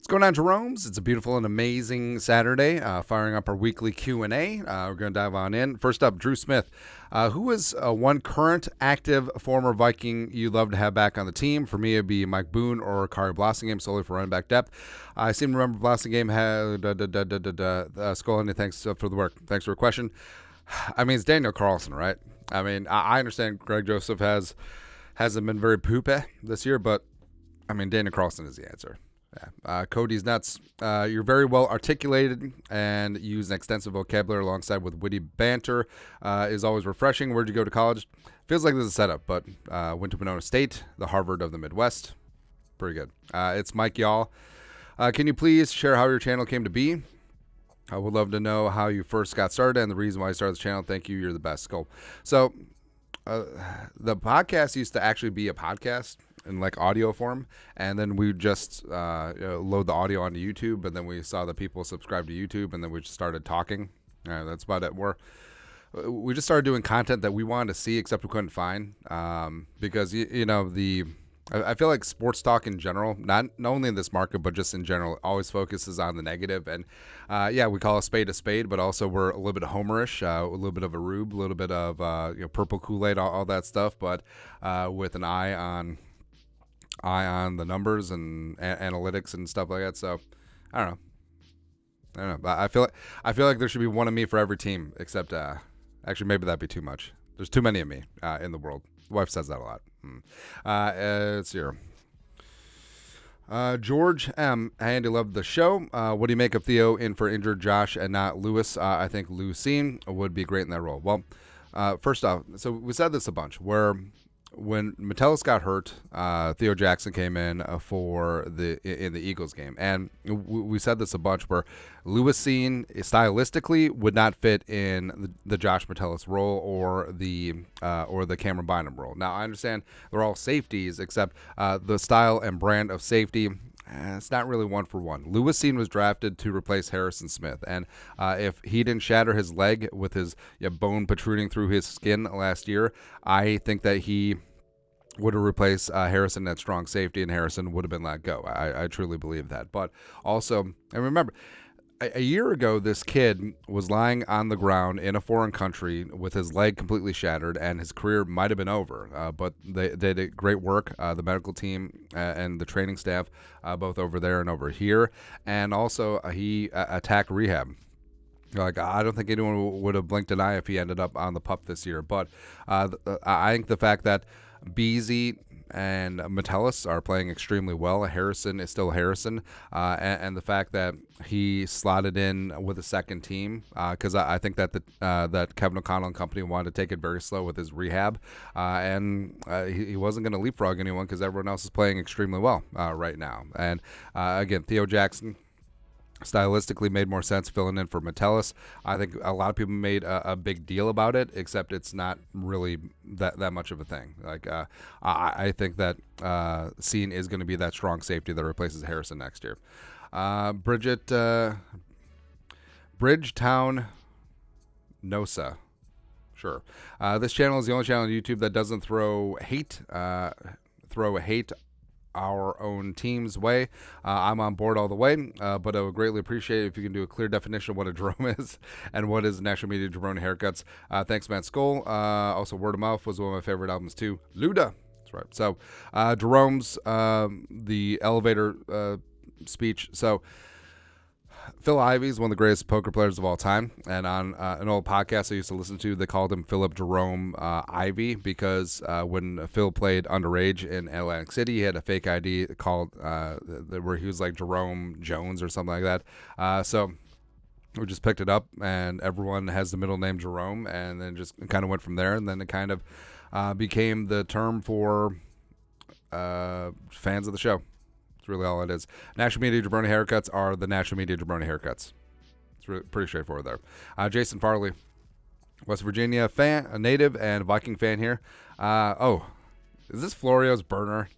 What's going on, Jeromes? It's a beautiful and amazing Saturday. Firing up our weekly Q&A. We're going to dive on in. First up, Drew Smith. Who is one current active former Viking you'd love to have back on the team? For me, it'd be Mike Boone or Kari Blossingame, solely for running back depth. I seem to remember Blossingame had Skolany, thanks for the work. Thanks for the question. I mean, it's Daniel Carlson, right? I mean, I understand Greg Joseph hasn't been very poopy this year, but I mean, Daniel Carlson is the answer. Yeah. Cody's nuts. You're very well articulated and use an extensive vocabulary alongside with witty banter. Is always refreshing. Where'd you go to college? Feels like this is a setup, but went to Winona State, the Harvard of the Midwest. Pretty good. It's Mike Y'all. Can you please share how your channel came to be? I would love to know how you first got started and the reason why you started the channel. Thank you. You're the best. Go. So the podcast used to actually be a podcast in like audio form, and then we just load the audio onto YouTube, and then we saw that people subscribe to YouTube, and then we just started talking. That's about it. We just started doing content that we wanted to see, except we couldn't find, because I feel like sports talk in general, not only in this market, but just in general, always focuses on the negative. And we call a spade, but also we're a little bit homerish, a little bit of a rube, a little bit of purple Kool-Aid, all that stuff, but with an eye on the numbers and analytics and stuff like that. So I don't know. But I feel like there should be one of me for every team, except actually maybe that'd be too much. There's too many of me in the world. Wife says that a lot. It's here. George M. Andy loved the show. What do you make of Theo in for injured Josh and not Lewis? I think Cine would be great in that role. Well, first off, so we said this a bunch, where when Metellus got hurt, Theo Jackson came in in the Eagles game, and we said this a bunch, where Lewis Cine stylistically would not fit in the Josh Metellus role or the Cameron Bynum role. Now I understand they're all safeties, except the style and brand of safety. It's not really one for one. Lewis Cine was drafted to replace Harrison Smith, and if he didn't shatter his leg with his bone protruding through his skin last year, I think that he would have replaced Harrison at strong safety, and Harrison would have been let go. I truly believe that. But also, and remember, a year ago, this kid was lying on the ground in a foreign country with his leg completely shattered, and his career might have been over. But they did great work, the medical team and the training staff, both over there and over here. And also, he attacked rehab. Like, I don't think anyone would have blinked an eye if he ended up on the PUP this year. But I think the fact that Beasley and Metellus are playing extremely well. Harrison is still Harrison, and the fact that he slotted in with a second team, because I think that that Kevin O'Connell and company wanted to take it very slow with his rehab, and he wasn't going to leapfrog anyone because everyone else is playing extremely well right now. And again, Theo Jackson stylistically made more sense filling in for Metellus. I think a lot of people made a big deal about it, except it's not really that much of a thing. Like I think that Cine is going to be that strong safety that replaces Harrison next year. Bridgetown Nosa. Sure. This channel is the only channel on YouTube that doesn't throw hate our own team's way. I'm on board all the way, but I would greatly appreciate it if you can do a clear definition of what a Jerome is and what is National Media Jerome Haircuts. Thanks, Matt Skoll. Also, Word of Mouth was one of my favorite albums too. Luda. That's right. So, Jerome's the elevator speech. So, Phil Ivey is one of the greatest poker players of all time, and on an old podcast I used to listen to, they called him Philip Jerome Ivey because when Phil played underage in Atlantic City, he had a fake ID called where he was like Jerome Jones or something like that. So we just picked it up, and everyone has the middle name Jerome, and then just kind of went from there, and then it kind of became the term for fans of the show. Really all it is. National Media Jabroni Haircuts are the National Media Jabroni Haircuts. It's really pretty straightforward there. Jason Farley, West Virginia fan, a native and Viking fan here. Is this Florio's burner?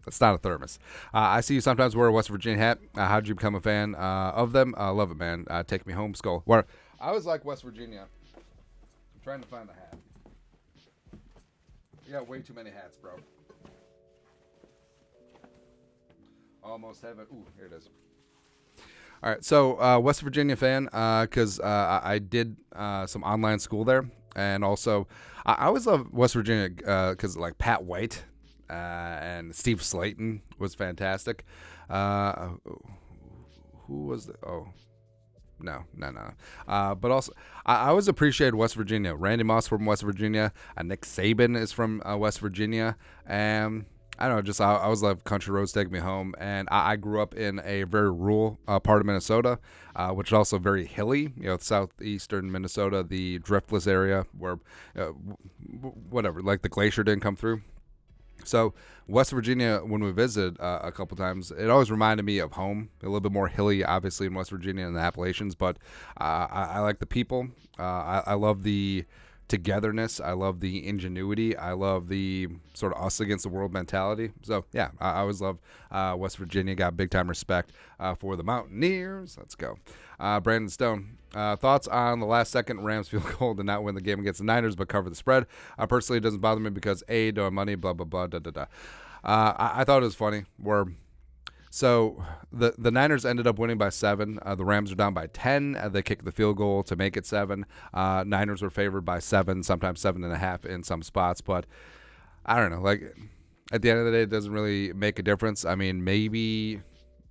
That's not a thermos. I see you sometimes wear a West Virginia hat. How did you become a fan of them? Love it, man. Take me home, Skull. Where I always like West Virginia. I'm trying to find the hat. You got way too many hats, bro. Almost have it. Ooh, here it is. All right, so West Virginia fan, because I did some online school there, and also I always love West Virginia because like Pat White and Steve Slayton was fantastic. Uh, who was the, oh no. But also, I always appreciated West Virginia. Randy Moss from West Virginia. Nick Saban is from West Virginia. And I don't know, just I always love country roads take me home. And I grew up in a very rural part of Minnesota, which is also very hilly. Southeastern Minnesota, the driftless area where, whatever, like the glacier didn't come through. So West Virginia, when we visited a couple times, it always reminded me of home. A little bit more hilly, obviously, in West Virginia and the Appalachians, but I like the people. I love the togetherness. I love the ingenuity. I love the sort of us against the world mentality. So, yeah, I always love West Virginia. Got big time respect for the Mountaineers. Let's go. Brandon Stone. Thoughts on the last second Rams field goal to not win the game against the Niners but cover the spread? Personally, it doesn't bother me because A, don't have money, blah, blah, blah, da, da, da. I thought it was funny so the Niners ended up winning by 7. The Rams are down by 10. They kicked the field goal to make it 7. Niners were favored by 7, sometimes 7.5 in some spots. But I don't know. Like, at the end of the day, it doesn't really make a difference. I mean, maybe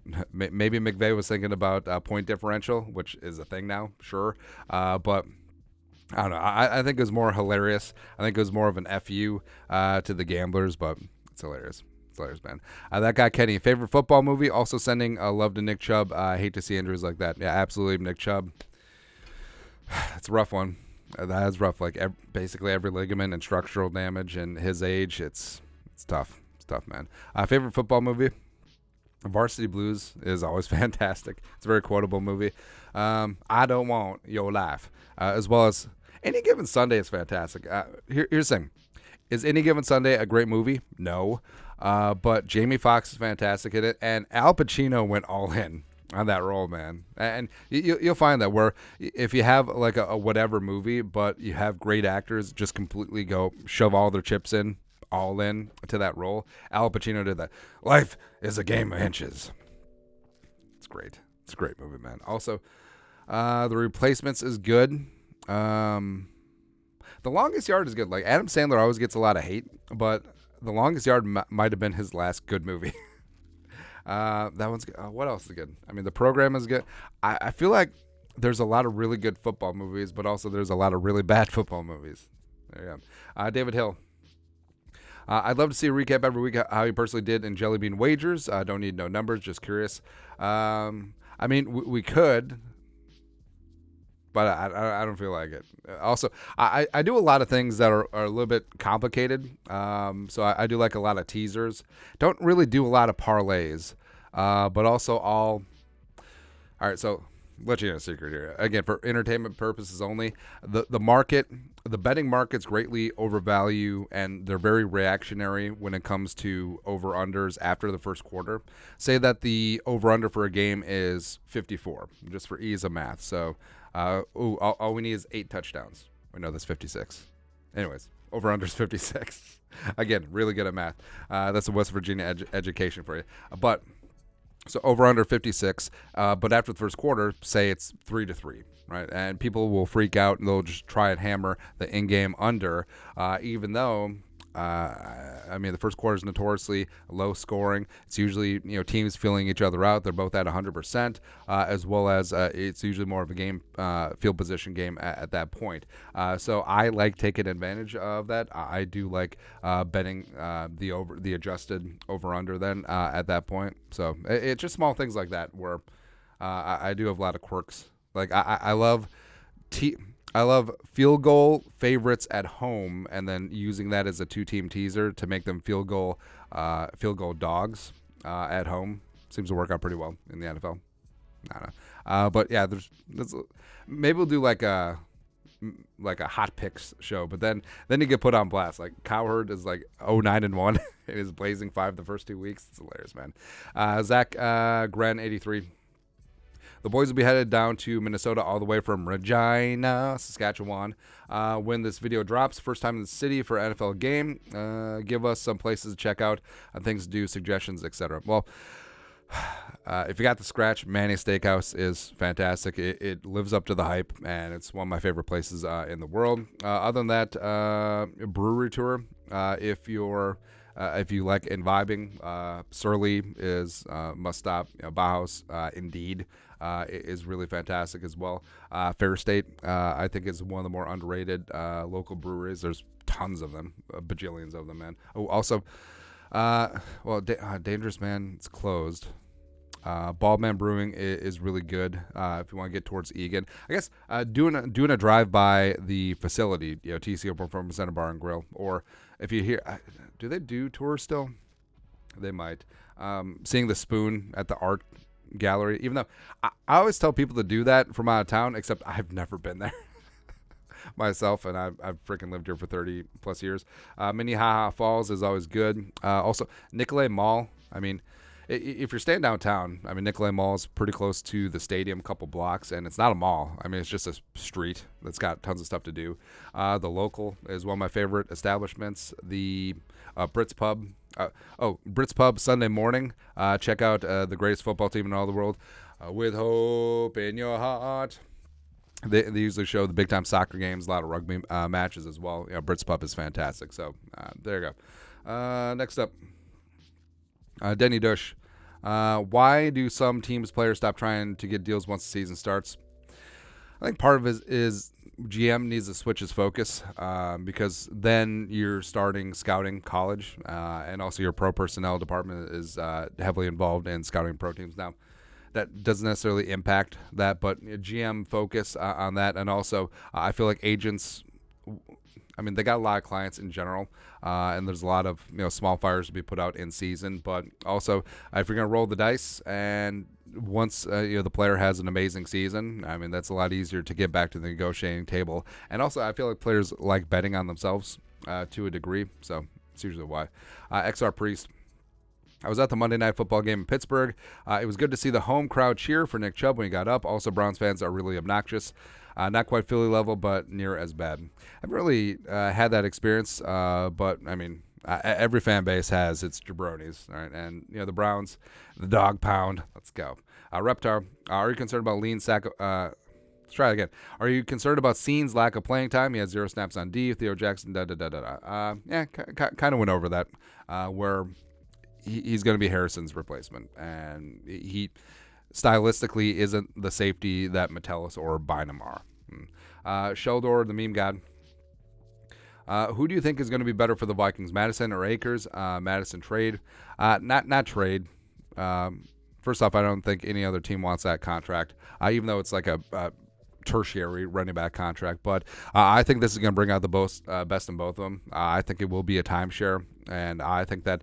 McVay was thinking about point differential, which is a thing now, sure. But I don't know. I think it was more hilarious. I think it was more of an FU to the gamblers, but it's hilarious. It's hilarious, man. That guy, Kenny, favorite football movie? Also sending love to Nick Chubb. I hate to see injuries like that. Yeah, absolutely, Nick Chubb. It's a rough one. That is rough. Like basically every ligament and structural damage, and his age, it's tough. It's tough, man. Favorite football movie? Varsity Blues is always fantastic. It's a very quotable movie. I Don't Want Your Life, as well as Any Given Sunday is fantastic. Here's the thing. Is Any Given Sunday a great movie? No. But Jamie Foxx is fantastic in it, and Al Pacino went all in on that role, man. And you'll find that where if you have like a whatever movie, but you have great actors just completely go shove all their chips in, all in to that role. Al Pacino did that. Life is a game of inches. It's great. It's a great movie, man. Also, The Replacements is good. The Longest Yard is good. Like, Adam Sandler always gets a lot of hate, but The Longest Yard might have been his last good movie. That one's good. What else is good? I mean, The Program is good. I feel like there's a lot of really good football movies, but also there's a lot of really bad football movies. There you go. David Hill. I'd love to see a recap every week how you personally did in Jelly Bean Wagers. Don't need no numbers, just curious. I mean, we could, but I don't feel like it. Also, I do a lot of things that are a little bit complicated. So I do like a lot of teasers. Don't really do a lot of parlays, but also all right, so let you know a secret here. Again, for entertainment purposes only, the betting markets greatly overvalue, and they're very reactionary when it comes to over-unders after the first quarter. Say that the over-under for a game is 54, just for ease of math. So, all we need is 8 touchdowns. We know that's 56. Anyways, over-under is 56. Again, really good at math. That's a West Virginia education for you. But so over under 56, but after the first quarter, say it's 3-3, right? And people will freak out and they'll just try and hammer the in-game under, even though, I mean, the first quarter is notoriously low scoring. It's usually, teams feeling each other out. They're both at 100%, as well as it's usually more of a game, field position game at that point. So I like taking advantage of that. I do like betting the adjusted over under then at that point. So it's just small things like that where I do have a lot of quirks. Like I love I love field goal favorites at home, and then using that as a 2-team teaser to make them field goal dogs at home. Seems to work out pretty well in the NFL. I don't know. But yeah, maybe we'll do like a hot picks show, but then you get put on blast. Like Cowherd is like 0-9-1. It is blazing 5 the first 2 weeks. It's hilarious, man. Zach Gren 83. The boys will be headed down to Minnesota all the way from Regina, Saskatchewan. When this video drops, first time in the city for an NFL game. Give us some places to check out, things to do, suggestions, etc. Well, If you got the scratch, Manny's Steakhouse is fantastic. It lives up to the hype, and it's one of my favorite places in the world. Other than that, brewery tour. If you like and vibing, Surly is must stop. Bauhaus, Indeed, is really fantastic as well. Fair State, I think, is one of the more underrated local breweries. There's tons of them, bajillions of them, man. Oh, also, Dangerous Man, it's closed. Baldman Brewing is really good if you want to get towards Egan. I guess doing a drive by the facility, TCO Performance Center Bar and Grill, or if you hear, do they do tours still? They might. Seeing the Spoon at the art gallery, even though I always tell people to do that from out of town, except I've never been there myself, and I've freaking lived here for 30 plus years. Minnehaha Falls is always good. Also, Nicolay Mall. I mean, if you're staying downtown, Nicolay Mall is pretty close to the stadium, a couple blocks, and it's not a mall. it's just a street that's got tons of stuff to do. The Local is one of my favorite establishments. The Brits Pub. Brits Pub Sunday morning. Check out the greatest football team in all the world. With hope in your heart. They usually show the big time soccer games, a lot of rugby matches as well. Brits Pub is fantastic. So there you go. Next up, Denny Dush. Why do some teams' players stop trying to get deals once the season starts? I think part of it is GM needs to switch his focus because then you're starting scouting college, and also your pro personnel department is heavily involved in scouting pro teams. Now, that doesn't necessarily impact that, but GM focus on that, and also I feel like agents. They got a lot of clients in general, and there's a lot of small fires to be put out in season. But also, if you're going to roll the dice, and once the player has an amazing season, that's a lot easier to get back to the negotiating table. And also, I feel like players like betting on themselves to a degree, so it's usually why. XR Priest. I was at the Monday Night Football game in Pittsburgh. It was good to see the home crowd cheer for Nick Chubb when he got up. Also, Browns fans are really obnoxious. Not quite Philly level, but near as bad. I haven't really had that experience, but every fan base has its jabronis, all right? And the Browns, the dog pound. Let's go. Reptar, are you concerned about Lean's sack? Let's try it again. Are you concerned about Cine's lack of playing time? He had 0 snaps on D. Theo Jackson, kind of went over that, where he's going to be Harrison's replacement, and he stylistically isn't the safety that Metellus or Bynum are. Sheldor, the meme god. Who do you think is going to be better for the Vikings, Madison or Akers? Madison trade. Not trade. First off, I don't think any other team wants that contract, even though it's like a tertiary running back contract. But I think this is going to bring out the best in both of them. I think it will be a timeshare, and I think that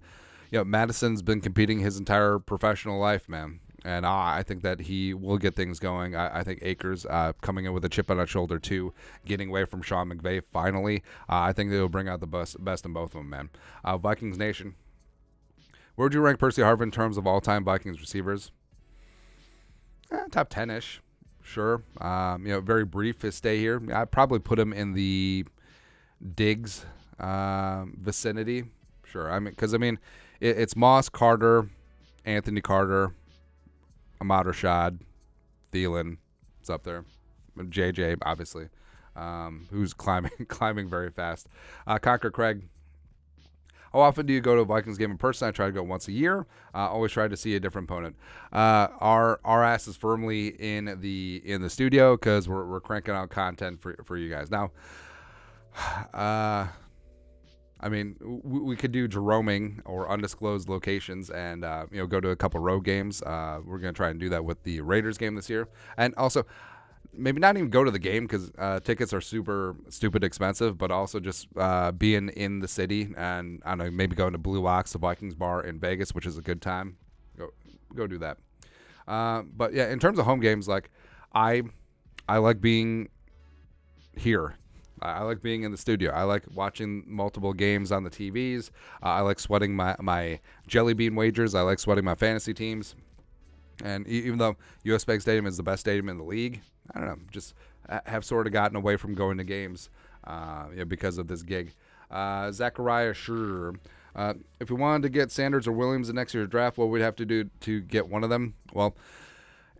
Madison's been competing his entire professional life, man. And I think that he will get things going. I think Akers coming in with a chip on his shoulder, too, getting away from Sean McVay finally. I think they will bring out the best in both of them, man. Vikings Nation. Where would you rank Percy Harvin in terms of all-time Vikings receivers? Top 10-ish, sure. Very brief his stay here. I'd probably put him in the Diggs vicinity, sure. Because it's Moss, Carter, Anthony Carter, Ahmad Rashad, Thielen, it's up there. JJ, obviously, who's climbing very fast. Conquer Craig. How often do you go to a Vikings game in person? I try to go once a year. Always try to see a different opponent. Our ass is firmly in the studio because we're cranking out content for you guys. Now, we could do Jeroming or undisclosed locations and go to a couple road games. We're going to try and do that with the Raiders game this year. And also, maybe not even go to the game because tickets are super stupid expensive, but also just being in the city and, I don't know, maybe going to Blue Ox, the Vikings bar in Vegas, which is a good time. Go do that. But, yeah, in terms of home games, like, I like being here. I like being in the studio. I like watching multiple games on the TVs. I like sweating my jelly bean wagers. I like sweating my fantasy teams. And even though US Bank Stadium is the best stadium in the league, I don't know, just have sort of gotten away from going to games because of this gig. Zachariah, sure. If we wanted to get Sanders or Williams in next year's draft, what we'd have to do to get one of them? Well,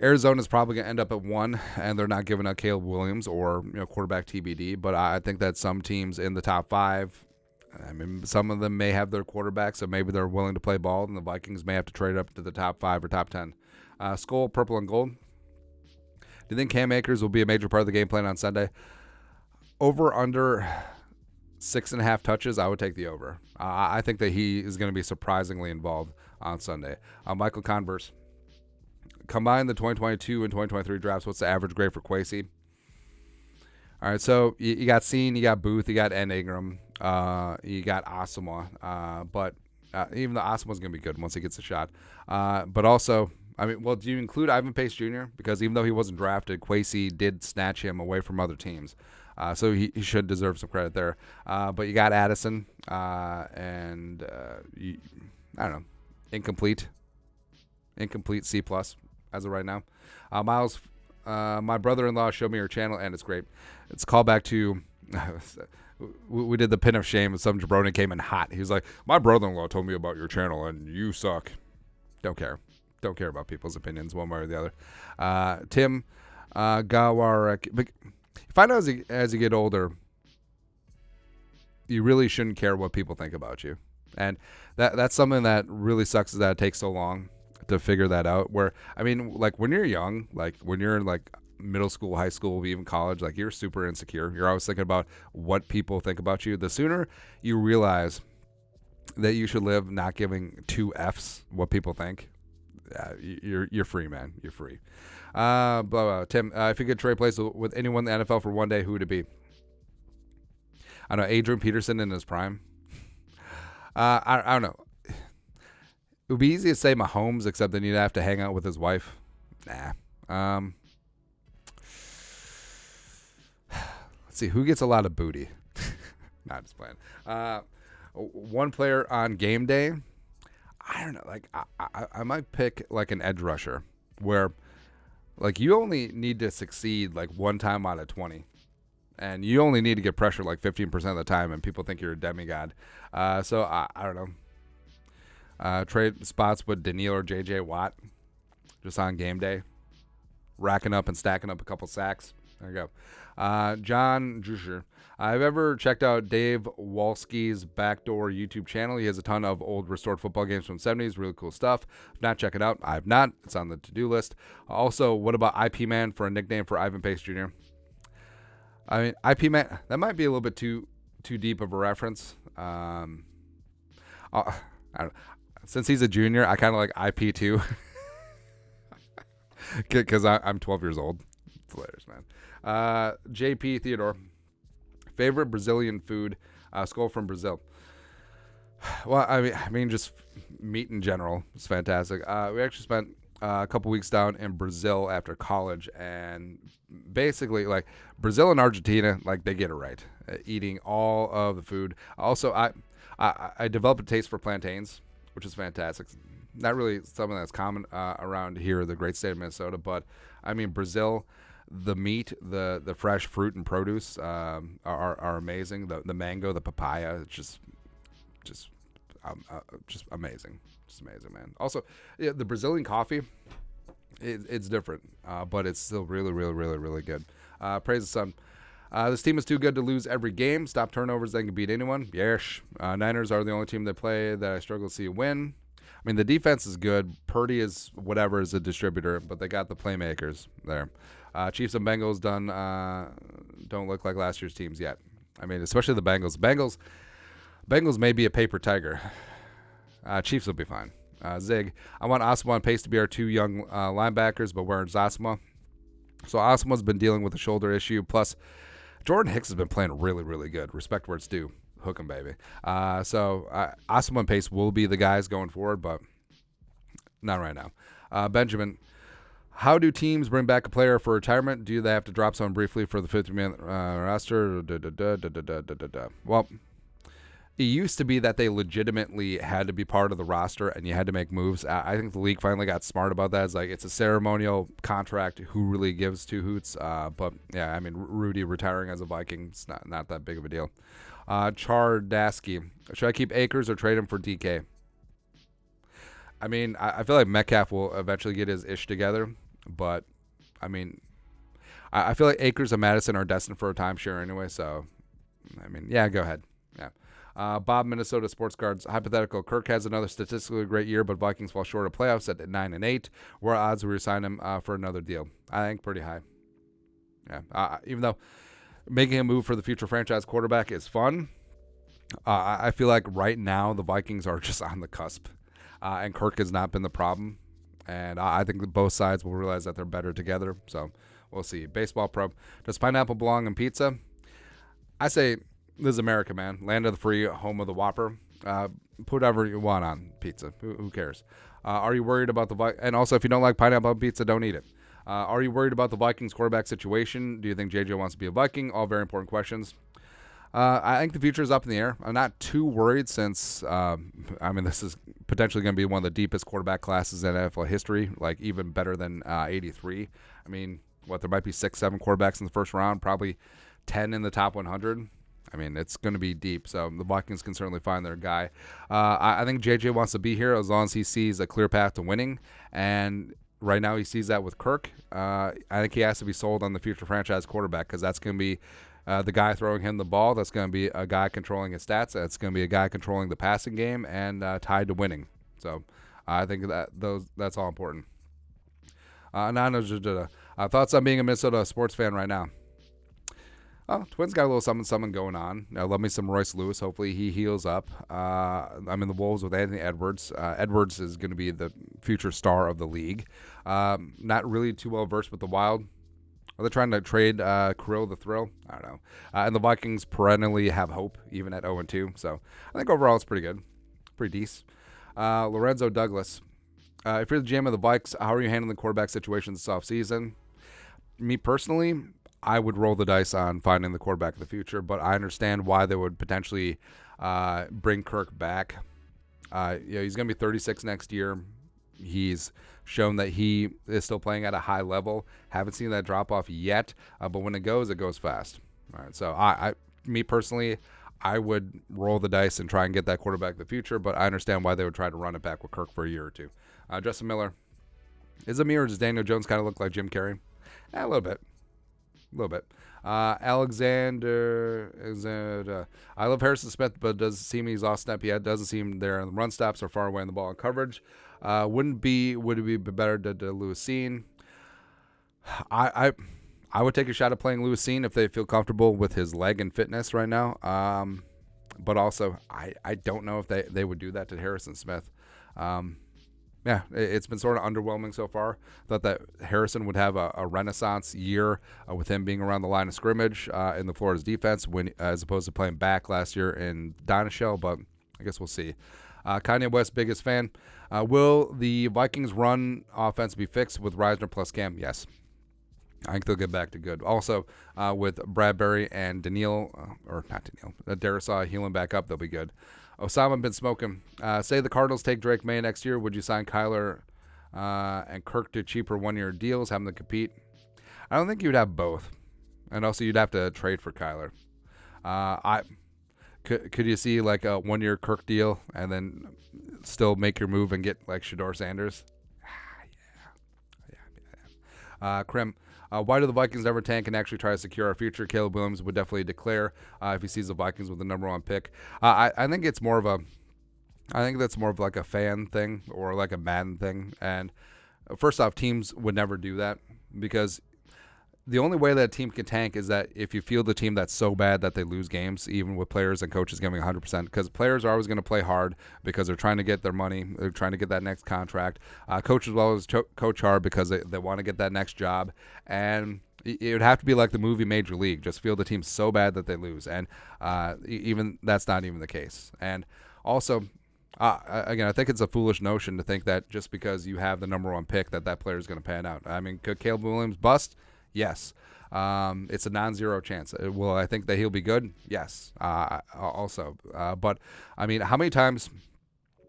Arizona's probably going to end up at 1, and they're not giving up Caleb Williams or quarterback TBD. But I think that some teams in the top 5, I mean, some of them may have their quarterback, so maybe they're willing to play ball, and the Vikings may have to trade up to the top 5 or top 10. Skull, purple, and gold. Do you think Cam Akers will be a major part of the game plan on Sunday? Over, under 6.5 touches, I would take the over. I think that he is going to be surprisingly involved on Sunday. Michael Converse. Combine the 2022 and 2023 drafts. What's the average grade for Kwesi? All right, so you got Cine, you got Booth, you got N. Ingram, you got Asamoah. But even though Asamoah's going to be good once he gets a shot. But also, I mean, well, do you include Ivan Pace Jr.? Because even though he wasn't drafted, Kwesi did snatch him away from other teams. So he should deserve some credit there. But you got Addison, and I don't know, incomplete C+ as of right now. Miles, my brother-in-law showed me your channel, and it's great. It's a callback to we did the pin of shame, and some jabroni came in hot. He was like, my brother-in-law told me about your channel, and you suck. Don't care about people's opinions one way or the other. Tim Gawarek. You find out as you get older, you really shouldn't care what people think about you. And that's something that really sucks, is that it takes so long to figure that out. Where, I mean, like when you're young, like when you're in like middle school, high school, even college, like you're super insecure. You're always thinking about what people think about you. The sooner you realize that you should live not giving 2 Fs what people think, you're free, man. You're free. Tim, if you could trade places with anyone in the NFL for one day, who would it be? I don't know, Adrian Peterson in his prime. I don't know. It would be easy to say Mahomes, except then you'd have to hang out with his wife. Nah. Let's see, who gets a lot of booty? Not just playing. One player on game day. I don't know. Like I might pick like an edge rusher, where like you only need to succeed like one time out of 20. And you only need to get pressure like 15% of the time, and people think you're a demigod. So I don't know. Trade spots with Daniil or J.J. Watt just on game day, racking up and stacking up a couple sacks. There you go. John Jusher. I've ever checked out Dave Walski's Backdoor YouTube channel. He has a ton of old restored football games from the 70s. Really cool stuff. If not, check it out. I have not. It's on the to-do list. Also, what about IP Man for a nickname for Ivan Pace Jr.? I mean, IP Man, that might be a little bit too deep of a reference. I don't know. Since he's a junior, I kind of like IP too. Because I'm 12 years old. It's hilarious, man. JP Theodore. Favorite Brazilian food? Skull from Brazil. Well, I mean, just meat in general is fantastic. We actually spent a couple weeks down in Brazil after college, and basically, like, Brazil and Argentina, like, they get it right. Eating all of the food. Also, I developed a taste for plantains, which is fantastic. Not really something that's common around here, the great state of Minnesota, but I mean, Brazil, the meat, the fresh fruit and produce are amazing. The mango, the papaya, it's just amazing. Just amazing, man. Also, yeah, the Brazilian coffee, it's different, but it's still really, really, really, really good. Praise the sun. This team is too good to lose every game. Stop turnovers, they can beat anyone. Yes. Niners are the only team they play that I struggle to see win. I mean, the defense is good. Purdy is whatever, is a distributor, but they got the playmakers there. Chiefs and Bengals don't look like last year's teams yet. I mean, especially the Bengals. Bengals may be a paper tiger. Chiefs will be fine. Zig, I want Asamoah and Pace to be our 2 young linebackers, but where's Asamoah? So Asamoah's been dealing with a shoulder issue, plus Jordan Hicks has been playing really, really good. Respect where it's due. Hook 'em, baby. So Asamoah and Pace will be the guys going forward, but not right now. Benjamin, how do teams bring back a player for retirement? Do they have to drop someone briefly for the 50-man roster? Well, it used to be that they legitimately had to be part of the roster and you had to make moves. I think the league finally got smart about that. It's like, it's a ceremonial contract. Who really gives two hoots? But yeah, I mean, Rudy retiring as a Viking, it's not that big of a deal. Chardaski. Should I keep Akers or trade him for DK? I mean, I feel like Metcalf will eventually get his ish together, but I mean, I feel like Akers and Madison are destined for a timeshare anyway. So, I mean, yeah, go ahead. Yeah. Bob, Minnesota Sports Cards. Hypothetical. Kirk has another statistically great year, but Vikings fall short of playoffs at 9-8. What are odds we resign him for another deal? I think pretty high. Yeah. Even though making a move for the future franchise quarterback is fun, I feel like right now the Vikings are just on the cusp, and Kirk has not been the problem. And I think that both sides will realize that they're better together. So we'll see. Baseball Pro. Does pineapple belong in pizza? I say this is America, man. Land of the free, home of the Whopper. Put whatever you want on pizza. Who cares? Are you worried about the and also if you don't like pineapple on pizza, don't eat it. Are you worried about the Vikings quarterback situation? Do you think JJ wants to be a Viking? All very important questions. I think the future is up in the air. I'm not too worried since, this is potentially going to be one of the deepest quarterback classes in NFL history, like even better than 83. I mean, there might be 6-7 quarterbacks in the first round, probably 10 in the top 100. I mean, it's going to be deep, so the Vikings can certainly find their guy. I think JJ wants to be here as long as he sees a clear path to winning, and right now he sees that with Kirk. I think he has to be sold on the future franchise quarterback because that's going to be the guy throwing him the ball. That's going to be a guy controlling his stats. That's going to be a guy controlling the passing game and tied to winning. So I think that's all important. Thoughts on being a Minnesota sports fan right now? Oh, Twins got a little something going on. I love me some Royce Lewis. Hopefully he heals up. I'm in the Wolves with Anthony Edwards. Edwards is going to be the future star of the league. Not really too well versed with the Wild. Are they trying to trade Kirill the Thrill? I don't know. And the Vikings perennially have hope, even at 0-2. So I think overall it's pretty good. Pretty decent. Lorenzo Douglas. If you're the GM of the Vikes, how are you handling the quarterback situation this offseason? Me personally, I would roll the dice on finding the quarterback of the future, but I understand why they would potentially bring Kirk back. He's going to be 36 next year. He's shown that he is still playing at a high level. Haven't seen that drop off yet, but when it goes fast. All right, so me personally, I would roll the dice and try and get that quarterback of the future, but I understand why they would try to run it back with Kirk for a year or two. Justin Miller. Is it me or does Daniel Jones kind of look like Jim Carrey? A little bit. Alexander. I love Harrison Smith, but doesn't seem he's off snap yet. Doesn't seem there on the run stops or far away in the ball in coverage. Would it be better to Lewis Cine? I would take a shot at playing Lewis Cine if they feel comfortable with his leg and fitness right now. But also, I don't know if they would do that to Harrison Smith. It's been sort of underwhelming so far. Thought that Harrison would have a renaissance year with him being around the line of scrimmage in the Florida's defense as opposed to playing back last year in Dinoshell, but I guess we'll see. Kanye West, biggest fan. Will the Vikings run offense be fixed with Reisner plus Cam? Yes. I think they'll get back to good. Also, with Bradbury and Darisaw healing back up, they'll be good. Osama been smoking. Say the Cardinals take Drake May next year. Would you sign Kyler and Kirk to cheaper one-year deals, have them to compete? I don't think you'd have both. And also, you'd have to trade for Kyler. Could you see like a one-year Kirk deal and then still make your move and get like Shedeur Sanders? Yeah. Krim. Why do the Vikings never tank and actually try to secure our future? Caleb Williams would definitely declare if he sees the Vikings with the number one pick. I think it's more of that's more of like a fan thing or like a Madden thing. And first off, teams would never do that because the only way that a team can tank is that if you field the team that's so bad that they lose games, even with players and coaches giving 100%, because players are always going to play hard because they're trying to get their money. They're trying to get that next contract. Coaches will always coach hard because they want to get that next job. And it would have to be like the movie Major League, just field the team so bad that they lose. And even that's not even the case. And also, again, I think it's a foolish notion to think that just because you have the number one pick that player is going to pan out. I mean, could Caleb Williams bust? Yes. It's a non-zero chance. Will I think that he'll be good? Yes. Also. But, I mean, how many times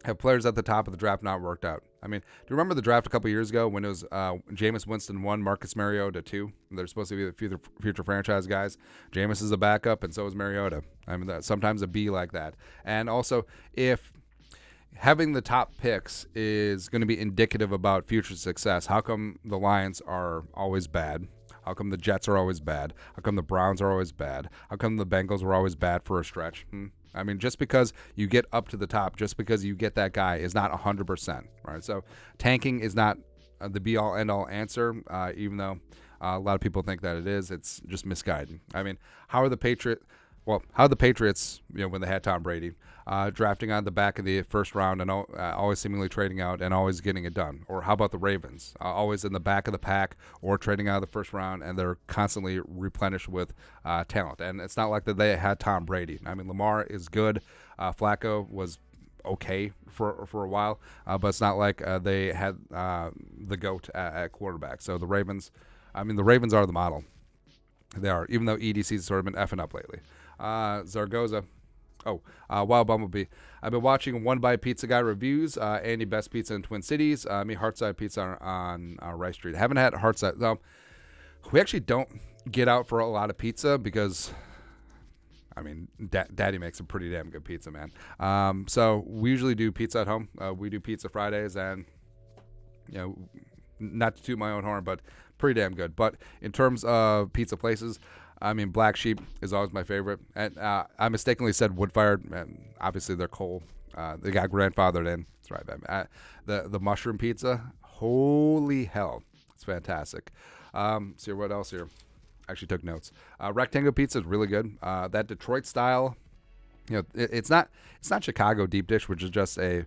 have players at the top of the draft not worked out? I mean, do you remember the draft a couple years ago when it was Jameis Winston 1, Marcus Mariota 2? They're supposed to be the future franchise guys. Jameis is a backup, and so is Mariota. I mean, sometimes a B like that. And also, if having the top picks is going to be indicative about future success, how come the Lions are always bad? How come the Jets are always bad? How come the Browns are always bad? How come the Bengals were always bad for a stretch? I mean, just because you get up to the top, just because you get that guy is not 100%, right? So tanking is not the be-all, end-all answer, even though a lot of people think that it is. It's just misguided. I mean, how are the Patriots, when they had Tom Brady, drafting on the back of the first round and always seemingly trading out and always getting it done? Or how about the Ravens, always in the back of the pack or trading out of the first round, and they're constantly replenished with talent? And it's not like that they had Tom Brady. I mean, Lamar is good. Flacco was okay for a while, but it's not like they had the GOAT at quarterback. So the Ravens are the model. They are, even though EDC's sort of been effing up lately. Zaragoza. Wild Bumblebee. I've been watching One Bite Pizza Guy reviews. Andy, best pizza in Twin Cities. Me, Heartside Pizza on Rice Street. I haven't had Heartside. No, we actually don't get out for a lot of pizza because, I mean, Daddy makes a pretty damn good pizza, man. So we usually do pizza at home. We do pizza Fridays, and not to toot my own horn, but pretty damn good. But in terms of pizza places, I mean, Black Sheep is always my favorite. And I mistakenly said wood-fired. And obviously, they're coal. They got grandfathered in. That's right, man. The mushroom pizza, holy hell. It's fantastic. So what else here? Actually took notes. Rectangle pizza is really good. That Detroit style, it's not Chicago deep dish, which is just a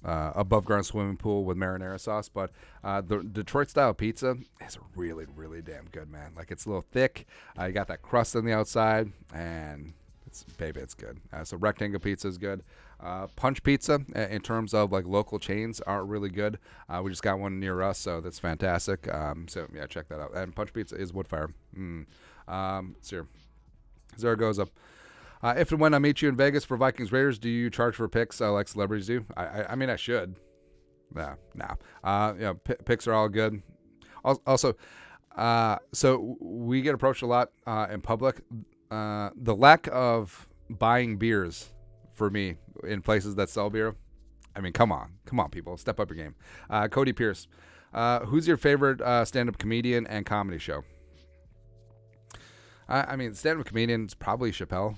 above ground swimming pool with marinara sauce, but the Detroit style pizza is really, really damn good, man. Like, it's a little thick. You got that crust on the outside, and it's good. So rectangle pizza is good. Punch pizza, in terms of like local chains, aren't really good. We just got one near us, so that's fantastic. So yeah, check that out. And Punch pizza is wood fire. So Zaragoza. If and when I meet you in Vegas for Vikings Raiders, do you charge for picks like celebrities do? I mean, I should. No. Picks are all good. Also, so we get approached a lot in public. The lack of buying beers for me in places that sell beer. I mean, come on, people, step up your game. Cody Pierce, who's your favorite stand-up comedian and comedy show? I mean, stand-up comedian is probably Chappelle.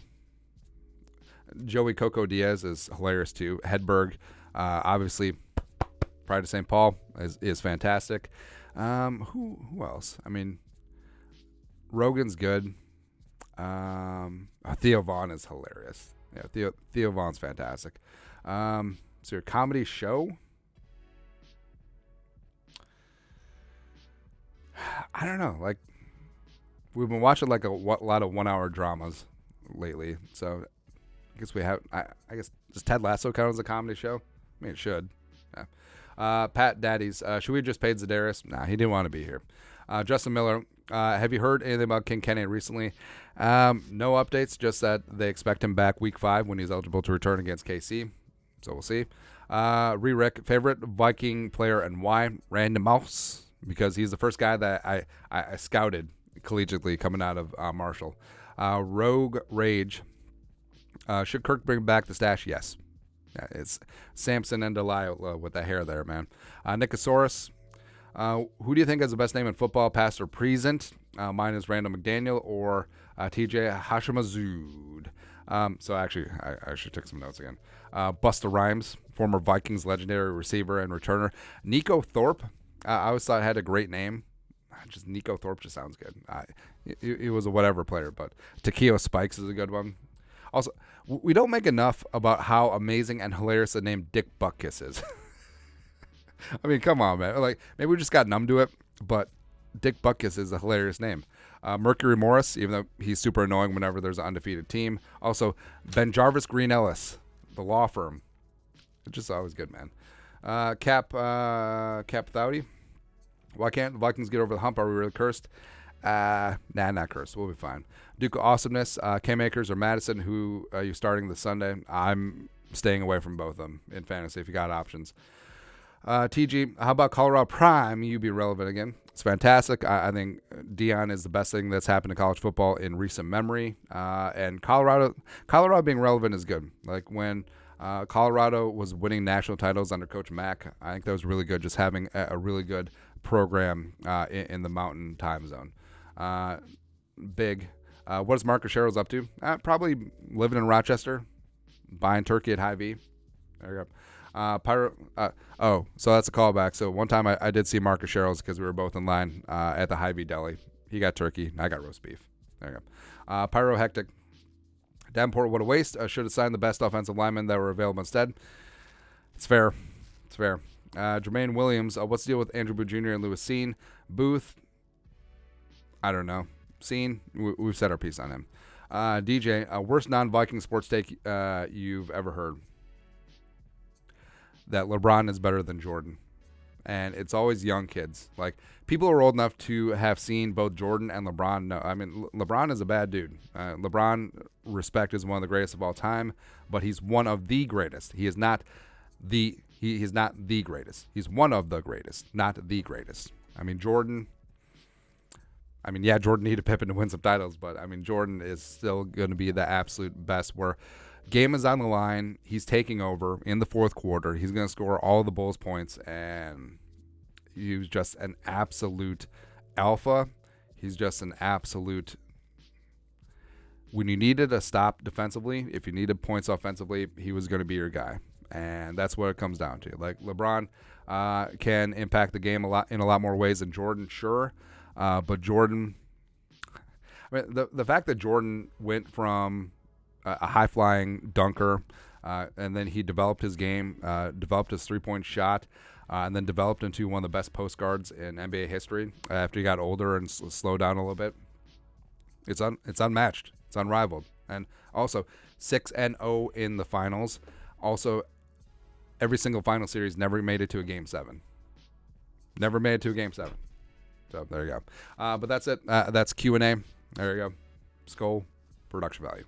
Joey Coco Diaz is hilarious too. Hedberg, obviously, Pride of St. Paul is fantastic. Who else? I mean, Rogan's good. Theo Vaughn is hilarious. Yeah, Theo Vaughn's fantastic. So your comedy show? I don't know. Like, we've been watching like a lot of 1 hour dramas lately, so I guess we have. I guess, does Ted Lasso count as a comedy show? I mean, it should. Yeah. Pat Daddies. Should we have just paid Zadaris? Nah, he didn't want to be here. Justin Miller. Have you heard anything about King Kenny recently? No updates. Just that they expect him back week 5 when he's eligible to return against KC. So we'll see. Rick, favorite Viking player and why? Randy Moss, because he's the first guy that I scouted collegiately coming out of Marshall. Rogue Rage. Should Kirk bring back the stash? Yes. Yeah, it's Samson and Delilah with the hair there, man. Nicosaurus. Who do you think has the best name in football, past or present? Mine is Randall McDaniel or TJ Hashimazud. So actually, I actually took some notes again. Busta Rhymes, former Vikings legendary receiver and returner. Nico Thorpe. I always thought it had a great name. Just Nico Thorpe just sounds good. He was a whatever player, but Takeo Spikes is a good one. Also, we don't make enough about how amazing and hilarious the name Dick Butkus is. I mean, come on, man. Like, maybe we just got numb to it, but Dick Butkus is a hilarious name. Mercury Morris, even though he's super annoying whenever there's an undefeated team. Also, Ben Jarvis Green Ellis, the law firm. It's just always good, man. Cap Thoudy. Why can't the Vikings get over the hump? Are we really cursed? Nah, not cursed. We'll be fine. Duke of Awesomeness, Cam Akers or Madison, who are you starting this Sunday? I'm staying away from both of them in fantasy if you got options. TG, how about Colorado Prime? You be relevant again. It's fantastic. I think Dion is the best thing that's happened to college football in recent memory. And Colorado being relevant is good. Like when Colorado was winning national titles under Coach Mack, I think that was really good. Just having a really good program in the Mountain Time Zone. Big. What is Marcus Sherrills up to? Probably living in Rochester, buying turkey at Hy-Vee. There you go. So that's a callback. So one time I did see Marcus Sherrills because we were both in line at the Hy-Vee Deli. He got turkey. I got roast beef. There you go. Pyro Hectic. Davenport, what a waste. Should have signed the best offensive linemen that were available instead. It's fair. Jermaine Williams. What's the deal with Andrew Booth Jr. and Lewis Cine? Booth. I don't know. Cine. We've said our piece on him. DJ. Worst non-Viking sports take you've ever heard. That LeBron is better than Jordan. And it's always young kids. Like, people who are old enough to have seen both Jordan and LeBron. No, I mean, LeBron is a bad dude. LeBron, respect, is one of the greatest of all time, but he's one of the greatest. He is not the greatest. He's one of the greatest, not the greatest. I mean, Jordan needed Pippen to win some titles, but, I mean, Jordan is still going to be the absolute best, where game is on the line. He's taking over in the fourth quarter. He's going to score all the Bulls points, and he was just an absolute alpha. He's just an absolute. When you needed a stop defensively, if you needed points offensively, he was going to be your guy, and that's what it comes down to. Like, LeBron can impact the game in a lot more ways than Jordan, sure, but Jordan. I mean, the fact that Jordan went from a high-flying dunker, and then he developed his game, developed his three-point shot, and then developed into one of the best post guards in NBA history after he got older and slowed down a little bit. It's unmatched. It's unrivaled. And also 6-0 in the finals. Also, every single final series never made it to a Game 7. Never made it to a Game 7. So there you go. But that's it. That's Q&A. There you go. Skull production value.